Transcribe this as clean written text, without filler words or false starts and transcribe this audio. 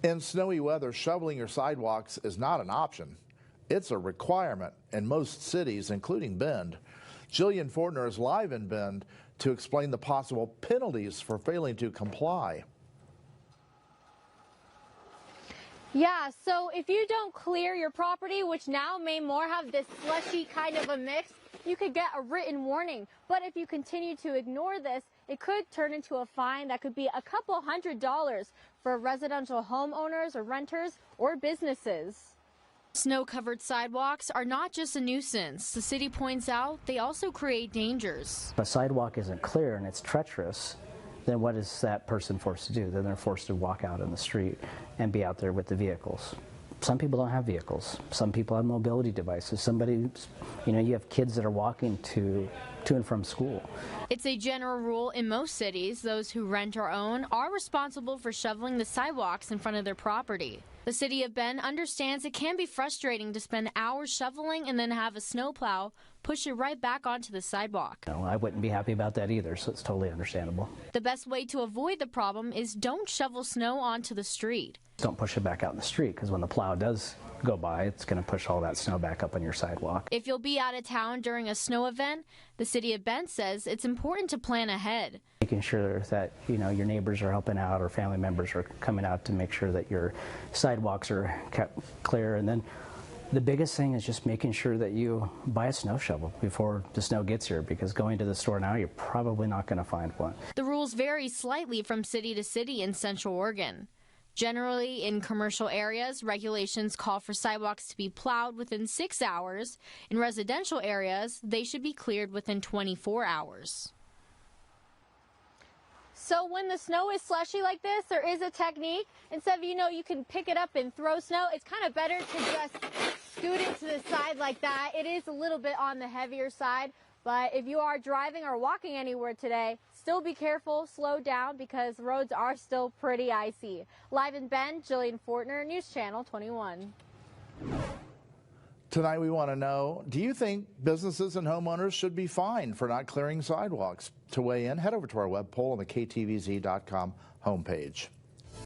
In snowy weather, shoveling your sidewalks is not an option. It's a requirement in most cities, including Bend. Jillian Fortner is live in Bend to explain the possible penalties for failing to comply. Yeah, so if you don't clear your property, which now may more have this slushy kind of a mix, you could get a written warning. But if you continue to ignore this, it could turn into a fine that could be a couple $100s for residential homeowners or renters or businesses. Snow-covered sidewalks are not just a nuisance. The city points out they also create dangers. If a sidewalk isn't clear and it's treacherous, then what is that person forced to do? Then they're forced to walk out in the street and be out there with the vehicles. Some people don't have vehicles. Some people have mobility devices. You have kids that are walking to and from school. It's a general rule in most cities. Those who rent or own are responsible for shoveling the sidewalks in front of their property. The city of Bend understands it can be frustrating to spend hours shoveling and then have a snowplow push it right back onto the sidewalk. No, I wouldn't be happy about that either, so it's totally understandable. The best way to avoid the problem is don't shovel snow onto the street. Don't push it back out in the street, because when the plow does go by, it's going to push all that snow back up on your sidewalk. If you'll be out of town during a snow event, the city of Bend says it's important to plan ahead. Making sure that your neighbors are helping out or family members are coming out to make sure that your sidewalks are kept clear. And then the biggest thing is just making sure that you buy a snow shovel before the snow gets here, because going to the store now, you're probably not going to find one. The rules vary slightly from city to city in Central Oregon. Generally, in commercial areas, regulations call for sidewalks to be plowed within 6 hours. In residential areas, they should be cleared within 24 hours. So when the snow is slushy like this, there is a technique. Instead of, you can pick it up and throw snow, it's kind of better to just scoot it to the side like that. It is a little bit on the heavier side, but if you are driving or walking anywhere today, still be careful, slow down, because the roads are still pretty icy. Live in Bend, Jillian Fortner, News Channel 21. Tonight we want to know, do you think businesses and homeowners should be fined for not clearing sidewalks? To weigh in, head over to our web poll on the KTVZ.com homepage.